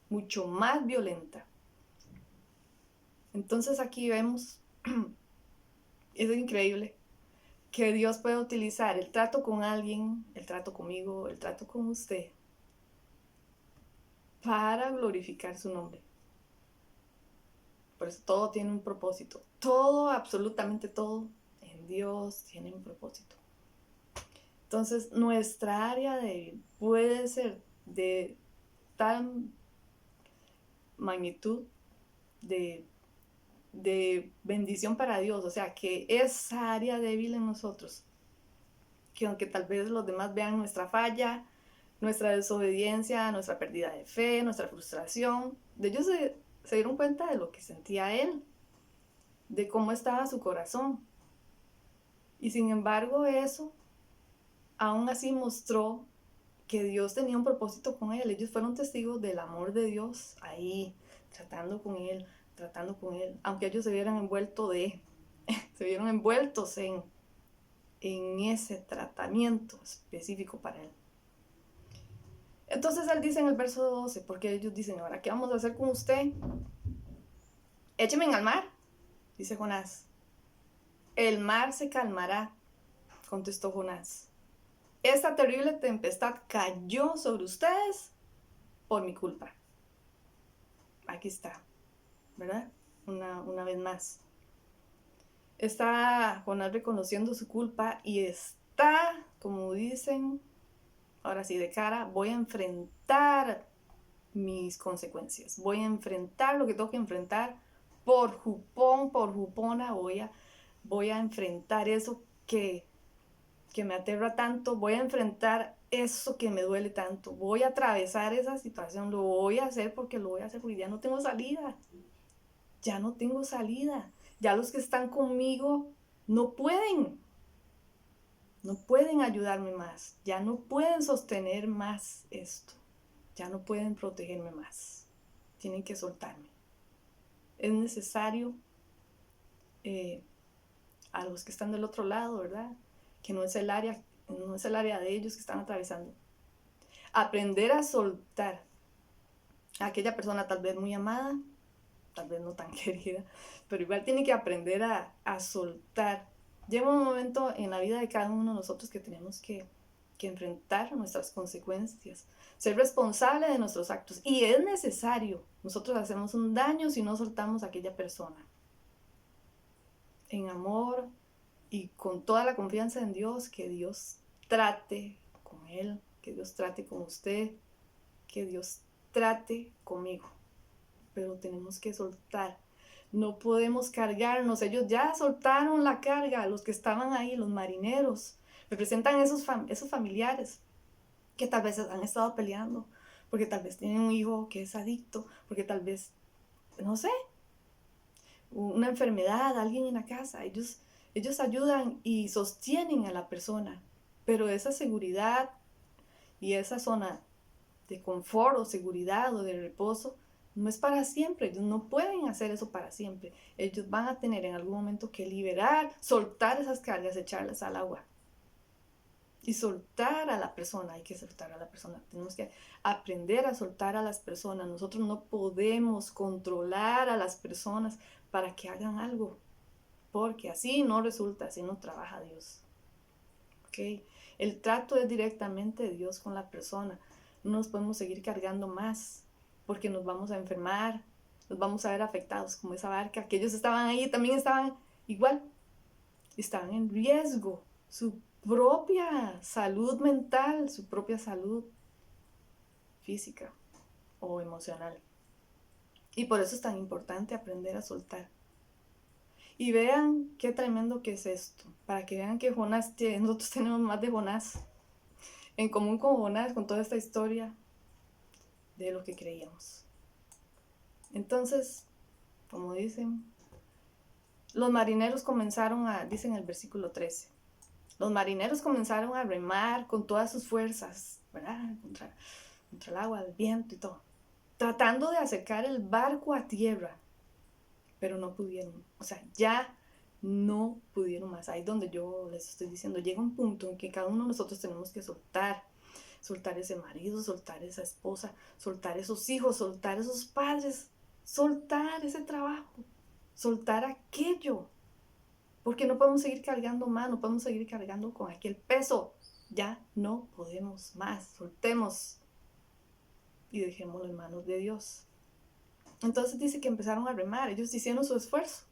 mucho más violenta. Entonces aquí vemos, es increíble, que Dios puede utilizar el trato con alguien, el trato conmigo, el trato con usted, para glorificar su nombre. Por eso todo tiene un propósito. Todo, absolutamente todo, en Dios tiene un propósito. Entonces, nuestra área débil puede ser de tal magnitud de bendición para Dios, o sea, que esa área débil en nosotros, que aunque tal vez los demás vean nuestra falla, nuestra desobediencia, nuestra pérdida de fe, nuestra frustración, de ellos se dieron cuenta de lo que sentía él, de cómo estaba su corazón. Y sin embargo eso aún así mostró que Dios tenía un propósito con él. Ellos fueron testigos del amor de Dios ahí, tratando con él, aunque ellos se vieron envueltos en ese tratamiento específico para él. Entonces él dice en el verso 12, porque ellos dicen: ahora, ¿qué vamos a hacer con usted? Écheme en el mar, dice Jonás. El mar se calmará, contestó Jonás. Esta terrible tempestad cayó sobre ustedes por mi culpa. Aquí está, ¿verdad? Una vez más. Está Jonás reconociendo su culpa y como dicen, ahora sí, de cara, voy a enfrentar mis consecuencias. Voy a enfrentar lo que tengo que enfrentar por jupón, por jupona. Voy a enfrentar eso que me aterra tanto. Voy a enfrentar eso que me duele tanto. Voy a atravesar esa situación. Lo voy a hacer porque lo voy a hacer porque ya no tengo salida. Ya no tengo salida. Ya los que están conmigo no pueden. No pueden ayudarme más. Ya no pueden sostener más esto. Ya no pueden protegerme más. Tienen que soltarme. Es necesario a los que están del otro lado, ¿verdad? Que no es el área de ellos que están atravesando. Aprender a soltar a aquella persona tal vez muy amada, tal vez no tan querida, pero igual tiene que aprender a soltar. Llega un momento en la vida de cada uno de nosotros que tenemos que enfrentar nuestras consecuencias, ser responsable de nuestros actos. Y es necesario. Nosotros hacemos un daño si no soltamos a aquella persona. En amor y con toda la confianza en Dios, que Dios trate con él, que Dios trate con usted, que Dios trate conmigo. Pero tenemos que soltar. No podemos cargarnos. Ellos ya soltaron la carga, los que estaban ahí, los marineros. Representan esos familiares que tal vez han estado peleando, porque tal vez tienen un hijo que es adicto, porque tal vez, no sé, una enfermedad, alguien en la casa. Ellos ayudan y sostienen a la persona, pero esa seguridad y esa zona de confort o seguridad o de reposo no es para siempre. Ellos no pueden hacer eso para siempre. Ellos van a tener en algún momento que liberar, soltar esas cargas, echarlas al agua. Y soltar a la persona, hay que soltar a la persona. Tenemos que aprender a soltar a las personas. Nosotros no podemos controlar a las personas para que hagan algo, porque así no resulta, así no trabaja Dios. ¿Ok? El trato es directamente de Dios con la persona. No nos podemos seguir cargando más, porque nos vamos a enfermar, nos vamos a ver afectados como esa barca, que ellos estaban ahí, también estaban igual, estaban en riesgo. Su propia salud mental, su propia salud física o emocional. Y por eso es tan importante aprender a soltar. Y vean qué tremendo que es esto, para que vean que nosotros tenemos más de Jonás, en común con Jonás, con toda esta historia de lo que creíamos. Entonces, como dicen, los marineros dice en el versículo 13, los marineros comenzaron a remar con todas sus fuerzas, ¿verdad? Contra el agua, el viento y todo, tratando de acercar el barco a tierra, pero no pudieron. O sea, ya no pudieron más. Ahí es donde yo les estoy diciendo, llega un punto en que cada uno de nosotros tenemos que soltar ese marido, soltar esa esposa, soltar esos hijos, soltar esos padres, soltar ese trabajo, soltar aquello, porque no podemos seguir cargando más, no podemos seguir cargando con aquel peso. Ya no podemos más. Soltemos y dejémoslo en manos de Dios. Entonces dice que empezaron a remar, ellos hicieron su esfuerzo.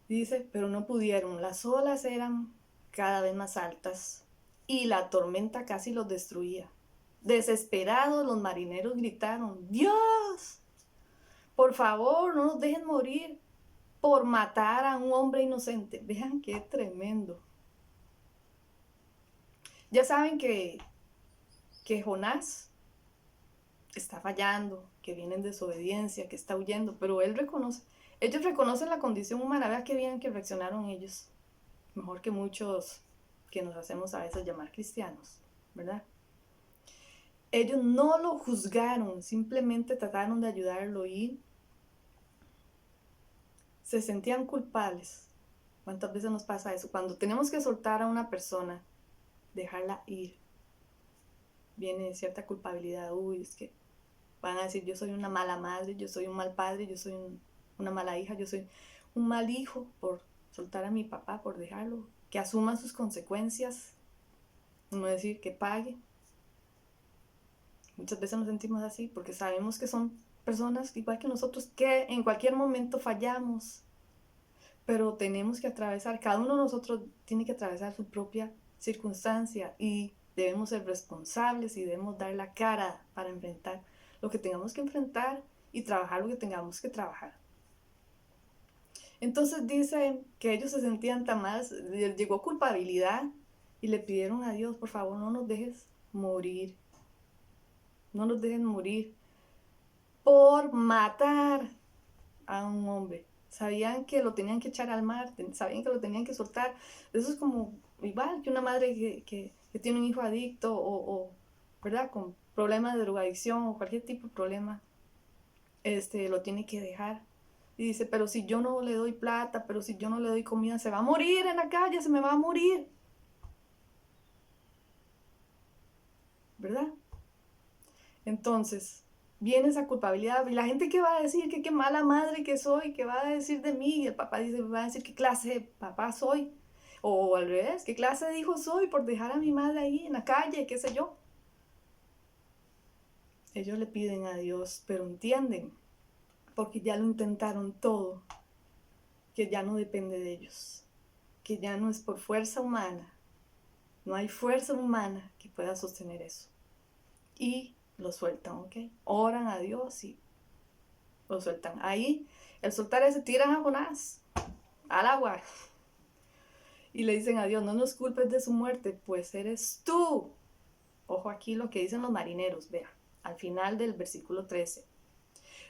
Dice, pero no pudieron, las olas eran cada vez más altas y la tormenta casi los destruía. Desesperados, los marineros gritaron, Dios, por favor, no nos dejen morir por matar a un hombre inocente. Vean qué tremendo. Ya saben que Jonás está fallando, que viene en desobediencia, que está huyendo, pero ellos reconocen la condición humana. Vean qué bien que reaccionaron ellos, mejor que muchos que nos hacemos a veces llamar cristianos, ¿verdad? Ellos no lo juzgaron, simplemente trataron de ayudarlo y se sentían culpables. ¿Cuántas veces nos pasa eso? Cuando tenemos que soltar a una persona, dejarla ir, viene cierta culpabilidad. Uy, es que van a decir, yo soy una mala madre, yo soy un mal padre, yo soy una mala hija, yo soy un mal hijo por soltar a mi papá, por dejarlo, que asuma sus consecuencias, no decir que pague. Muchas veces nos sentimos así porque sabemos que son personas igual que nosotros, que en cualquier momento fallamos, pero tenemos que atravesar, cada uno de nosotros tiene que atravesar su propia circunstancia y debemos ser responsables y debemos dar la cara para enfrentar lo que tengamos que enfrentar y trabajar lo que tengamos que trabajar. Entonces dice que ellos se sentían tan mal, llegó culpabilidad y le pidieron a Dios, por favor, no nos dejes morir, no nos dejen morir por matar a un hombre. Sabían que lo tenían que echar al mar, sabían que lo tenían que soltar. Eso es como igual que una madre que tiene un hijo adicto o, ¿verdad? Con problemas de drogadicción o cualquier tipo de problema, lo tiene que dejar. Y dice, pero si yo no le doy plata, pero si yo no le doy comida, se va a morir en la calle, se me va a morir. ¿Verdad? Entonces, viene esa culpabilidad. Y la gente que va a decir que qué mala madre que soy, que va a decir de mí, y el papá dice, va a decir qué clase de papá soy. O al revés, qué clase de hijo soy por dejar a mi madre ahí en la calle, qué sé yo. Ellos le piden a Dios, pero entienden, porque ya lo intentaron todo, que ya no depende de ellos, que ya no es por fuerza humana. No hay fuerza humana que pueda sostener eso. Y lo sueltan, ¿ok? Oran a Dios y lo sueltan. Ahí, el soltar ese, tiran a Jonás al agua y le dicen a Dios, no nos culpes de su muerte, pues eres tú. Ojo aquí lo que dicen los marineros, vea, al final del versículo 13.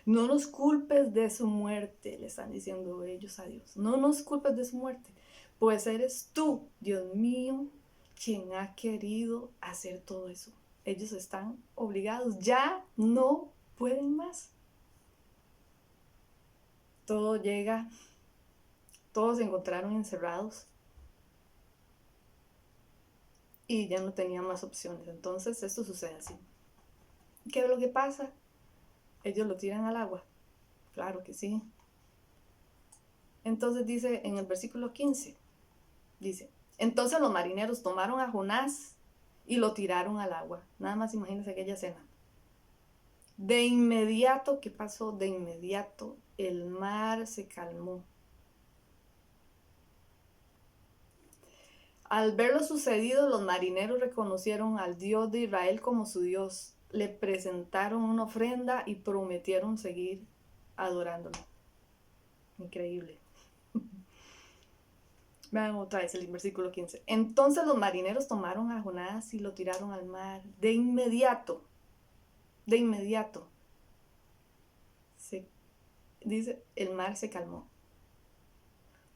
No nos culpes de su muerte, le están diciendo ellos a Dios. No nos culpes de su muerte, pues eres tú, Dios mío, quien ha querido hacer todo eso. Ellos están obligados, ya no pueden más. Todo llega, todos se encontraron encerrados y ya no tenían más opciones. Entonces esto sucede así. ¿Qué es lo que pasa? Ellos lo tiran al agua. Claro que sí. Entonces dice en el versículo 15, dice, entonces los marineros tomaron a Jonás y lo tiraron al agua. Nada más imagínense aquella escena. De inmediato, ¿qué pasó? De inmediato el mar se calmó. Al ver lo sucedido, los marineros reconocieron al Dios de Israel como su Dios. Le presentaron una ofrenda y prometieron seguir adorándolo. Increíble. Vean otra vez el versículo 15. Entonces los marineros tomaron a Jonás y lo tiraron al mar. De inmediato, dice, el mar se calmó.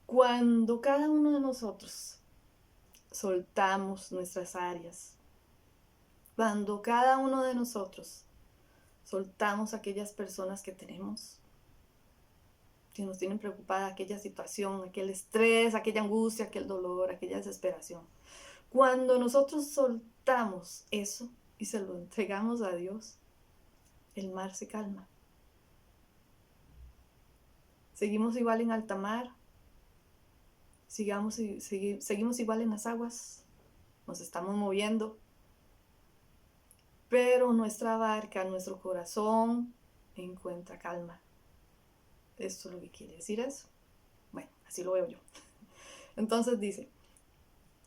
Cuando cada uno de nosotros soltamos nuestras áreas, cuando cada uno de nosotros soltamos a aquellas personas que tenemos, que nos tienen preocupada, aquella situación, aquel estrés, aquella angustia, aquel dolor, aquella desesperación. Cuando nosotros soltamos eso y se lo entregamos a Dios, el mar se calma. Seguimos igual en alta mar, seguimos igual en las aguas, nos estamos moviendo, pero nuestra barca, nuestro corazón encuentra calma. Esto es lo que quiere decir eso. Bueno, así lo veo yo. Entonces dice,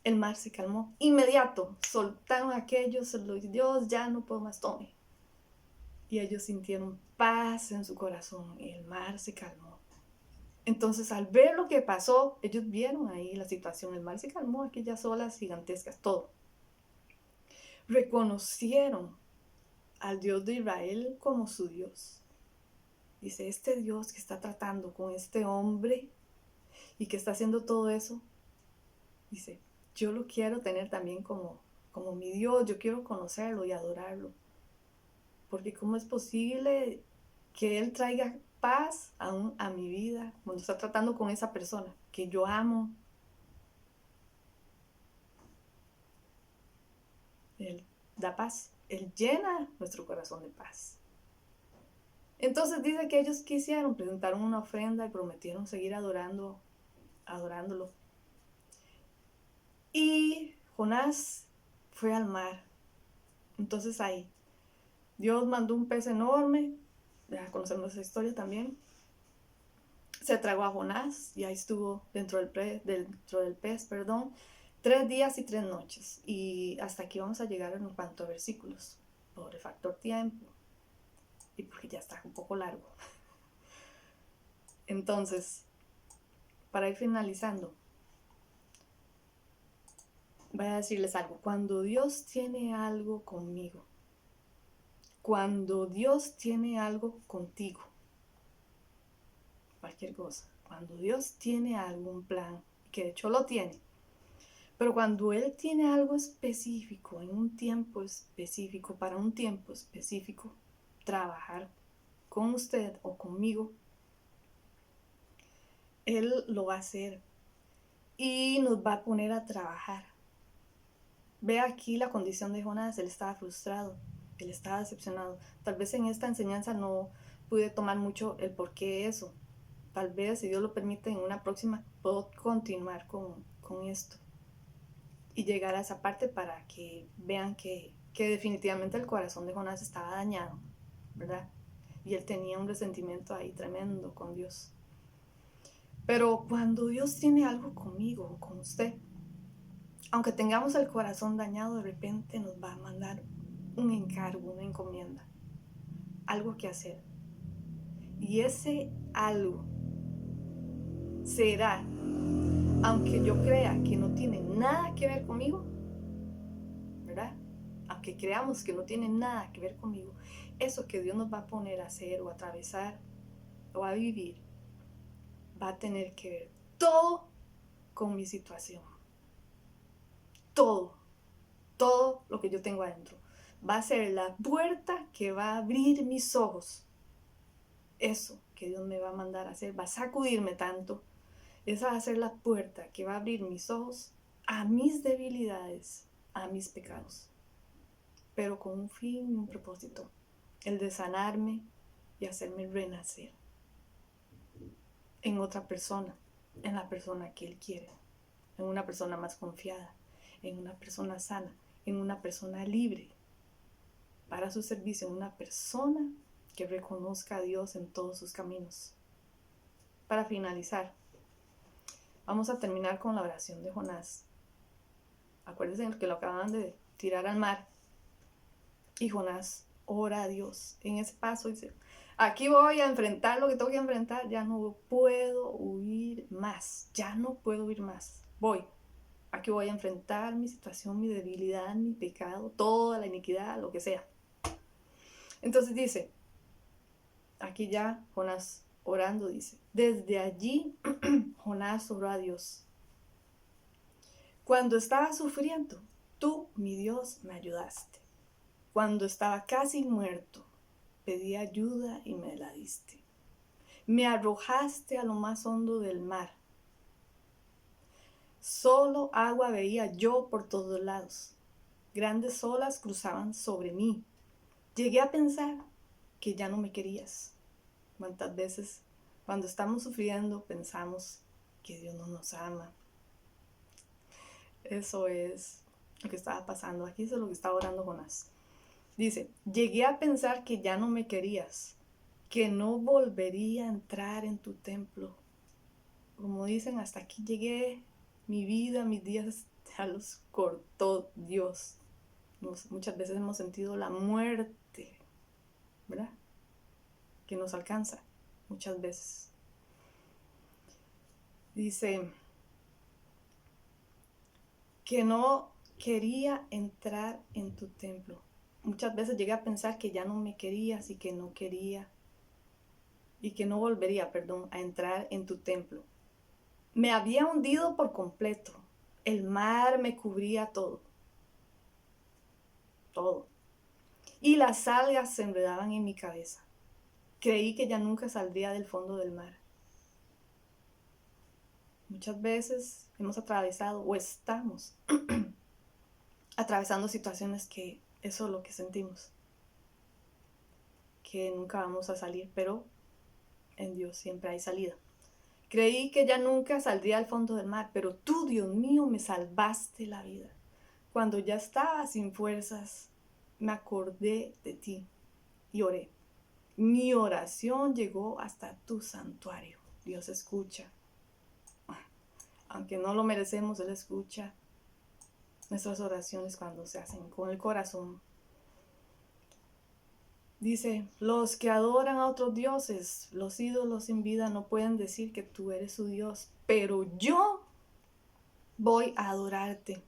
el mar se calmó. Inmediato, soltaron aquellos, Dios, ya no puedo más, tome. Y ellos sintieron paz en su corazón y el mar se calmó. Entonces, al ver lo que pasó, ellos vieron ahí la situación, el mar se calmó, aquellas olas gigantescas, todo. Reconocieron al Dios de Israel como su Dios. Dice, este Dios que está tratando con este hombre y que está haciendo todo eso, dice, yo lo quiero tener también como mi Dios, yo quiero conocerlo y adorarlo. Porque ¿cómo es posible que Él traiga paz aún a mi vida cuando está tratando con esa persona que yo amo? Él da paz, Él llena nuestro corazón de paz. Entonces dice que ellos quisieron, presentaron una ofrenda y prometieron seguir adorándolo. Y Jonás fue al mar. Entonces ahí, Dios mandó un pez enorme, ya conocemos esa historia también. se tragó a Jonás y ahí estuvo dentro del pez, 3 días y 3 noches. Y hasta aquí vamos a llegar en cuanto a versículos, por el factor tiempo y porque ya está un poco largo. Entonces, para ir finalizando, voy a decirles algo. Cuando Dios tiene algo conmigo, cuando Dios tiene algo contigo, cualquier cosa, cuando Dios tiene algún plan, que de hecho lo tiene, pero cuando Él tiene algo específico, en un tiempo específico, para un tiempo específico, trabajar con usted o conmigo, Él lo va a hacer y nos va a poner a trabajar. Ve aquí la condición de Jonás. Él estaba frustrado, él estaba decepcionado. Tal vez en esta enseñanza no pude tomar mucho el por qué eso. Tal vez, si Dios lo permite, en una próxima puedo continuar con esto y llegar a esa parte para que vean que definitivamente el corazón de Jonás estaba dañado, ¿verdad? Y él tenía un resentimiento ahí tremendo con Dios. Pero cuando Dios tiene algo conmigo o con usted, aunque tengamos el corazón dañado, de repente nos va a mandar un encargo, una encomienda, algo que hacer. Y ese algo será, aunque yo crea que no tiene nada que ver conmigo, ¿verdad? Aunque creamos que no tiene nada que ver conmigo, eso que Dios nos va a poner a hacer o a atravesar o a vivir, va a tener que ver todo con mi situación. Todo lo que yo tengo adentro. Va a ser la puerta que va a abrir mis ojos. Eso que Dios me va a mandar a hacer va a sacudirme tanto. Esa va a ser la puerta que va a abrir mis ojos a mis debilidades, a mis pecados. Pero con un fin y un propósito. El de sanarme y hacerme renacer en otra persona, en la persona que Él quiere, en una persona más confiada, en una persona sana, en una persona libre para su servicio, en una persona que reconozca a Dios en todos sus caminos. Para finalizar, vamos a terminar con la oración de Jonás. Acuérdense que lo acaban de tirar al mar y Jonás ora a Dios. En ese paso dice: aquí voy a enfrentar lo que tengo que enfrentar, ya no puedo huir más, voy. Aquí voy a enfrentar mi situación, mi debilidad, mi pecado, toda la iniquidad, lo que sea. Entonces dice, aquí ya Jonás orando dice, desde allí Jonás oró a Dios. Cuando estaba sufriendo, tú, mi Dios, me ayudaste. Cuando estaba casi muerto, pedí ayuda y me la diste. Me arrojaste a lo más hondo del mar. Solo agua veía yo por todos lados. Grandes olas cruzaban sobre mí. Llegué a pensar que ya no me querías. ¿Cuántas veces cuando estamos sufriendo pensamos que Dios no nos ama? Eso es lo que estaba pasando. Aquí es lo que estaba orando Jonás. Dice, llegué a pensar que ya no me querías, que no volvería a entrar en tu templo. Como dicen, hasta aquí llegué, mi vida, mis días ya los cortó Dios. Muchas veces hemos sentido la muerte, ¿verdad? Que nos alcanza muchas veces. Dice que no quería entrar en tu templo. Muchas veces llegué a pensar que ya no me querías y que no quería y que no volvería, a entrar en tu templo. Me había hundido por completo. El mar me cubría todo. Y las algas se enredaban en mi cabeza. Creí que ya nunca saldría del fondo del mar. Muchas veces hemos atravesado o estamos atravesando situaciones que eso es lo que sentimos. Que nunca vamos a salir, pero en Dios siempre hay salida. Creí que ya nunca saldría al fondo del mar, pero tú, Dios mío, me salvaste la vida. Cuando ya estaba sin fuerzas, me acordé de ti y oré. Mi oración llegó hasta tu santuario. Dios escucha. Aunque no lo merecemos, Él escucha nuestras oraciones cuando se hacen con el corazón. Dice, los que adoran a otros dioses, los ídolos sin vida, no pueden decir que tú eres su Dios, pero yo voy a adorarte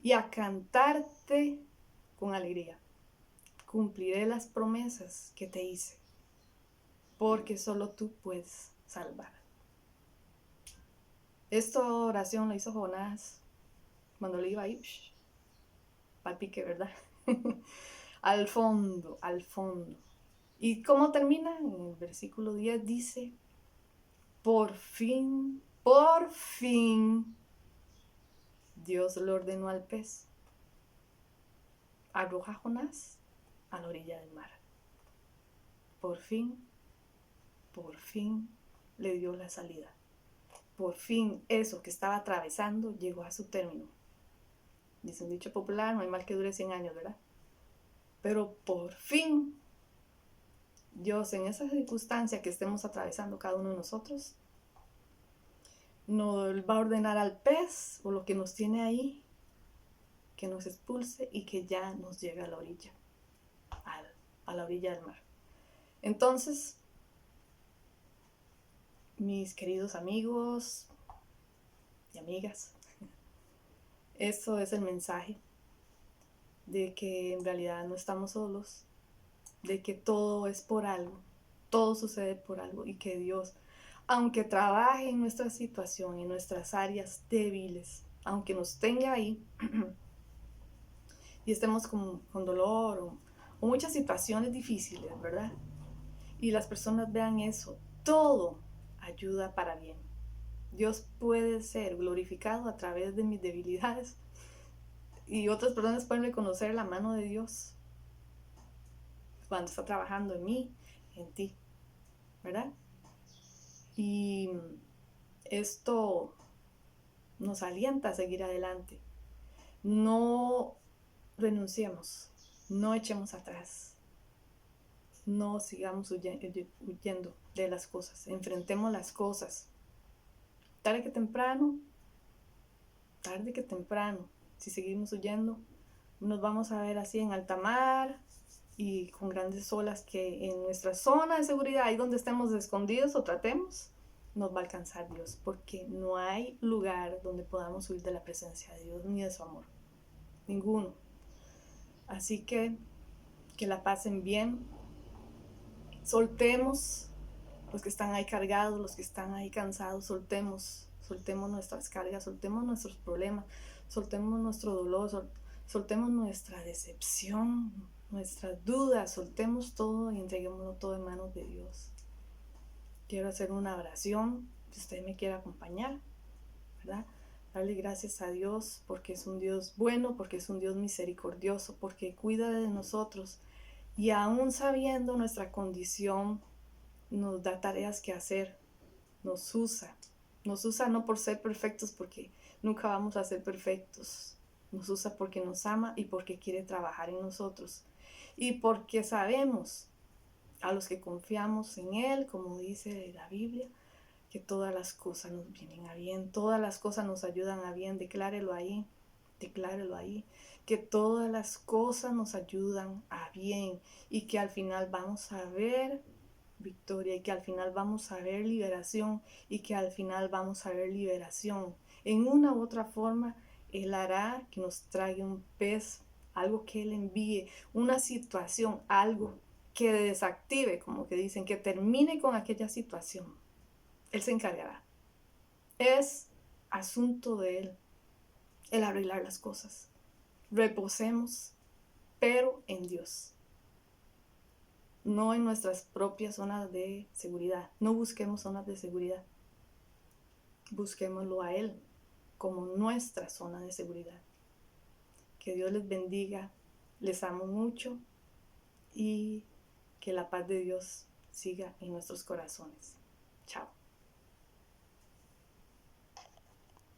y a cantarte con alegría. Cumpliré las promesas que te hice, porque solo tú puedes salvar. Esta oración la hizo Jonás cuando le iba ahí, al pique, ¿verdad? Al fondo, al fondo. ¿Y cómo termina? En el versículo 10 dice, por fin, Dios le ordenó al pez, arroja a Jonás a la orilla del mar. Por fin le dio la salida. Por fin eso que estaba atravesando llegó a su término. Dice un dicho popular, no hay mal que dure 100 años, ¿verdad? Pero por fin Dios, en esa circunstancia que estemos atravesando cada uno de nosotros, nos va a ordenar al pez o lo que nos tiene ahí, que nos expulse y que ya nos llegue a la orilla, a la orilla del mar. Entonces, mis queridos amigos y amigas, eso es el mensaje de que en realidad no estamos solos, de que todo es por algo, todo sucede por algo y que Dios, aunque trabaje en nuestra situación, en nuestras áreas débiles, aunque nos tenga ahí y estemos con dolor o muchas situaciones difíciles, ¿verdad? Y las personas vean eso, todo ayuda para bien. Dios puede ser glorificado a través de mis debilidades y otras personas pueden reconocer la mano de Dios cuando está trabajando en mí, en ti, ¿verdad? Y esto nos alienta a seguir adelante. No renunciemos, no echemos atrás, no sigamos huyendo de las cosas, enfrentemos las cosas. Tarde que temprano, si seguimos huyendo, nos vamos a ver así en alta mar y con grandes olas que en nuestra zona de seguridad, ahí donde estemos escondidos o tratemos, nos va a alcanzar Dios, porque no hay lugar donde podamos huir de la presencia de Dios ni de su amor, ninguno. Así que la pasen bien, soltemos los que están ahí cargados, los que están ahí cansados, soltemos nuestras cargas, soltemos nuestros problemas, soltemos nuestro dolor, soltemos nuestra decepción, nuestras dudas, soltemos todo y entreguémoslo todo en manos de Dios. Quiero hacer una oración, si usted me quiere acompañar, ¿verdad? Darle gracias a Dios porque es un Dios bueno, porque es un Dios misericordioso, porque cuida de nosotros y aún sabiendo nuestra condición, nos da tareas que hacer, nos usa no por ser perfectos, porque nunca vamos a ser perfectos, nos usa porque nos ama y porque quiere trabajar en nosotros y porque sabemos, a los que confiamos en Él, como dice la Biblia, que todas las cosas nos vienen a bien, todas las cosas nos ayudan a bien, declárelo ahí, que todas las cosas nos ayudan a bien y que al final vamos a ver victoria y que al final vamos a ver liberación y que al final vamos a ver liberación. En una u otra forma, Él hará que nos traiga un pez, algo que Él envíe, una situación, algo que desactive, como que dicen, que termine con aquella situación. Él se encargará. Es asunto de Él, el arreglar las cosas. Reposemos, pero en Dios. No en nuestras propias zonas de seguridad. No busquemos zonas de seguridad. Busquémoslo a Él como nuestra zona de seguridad. Que Dios les bendiga. Les amo mucho y que la paz de Dios siga en nuestros corazones. Chao.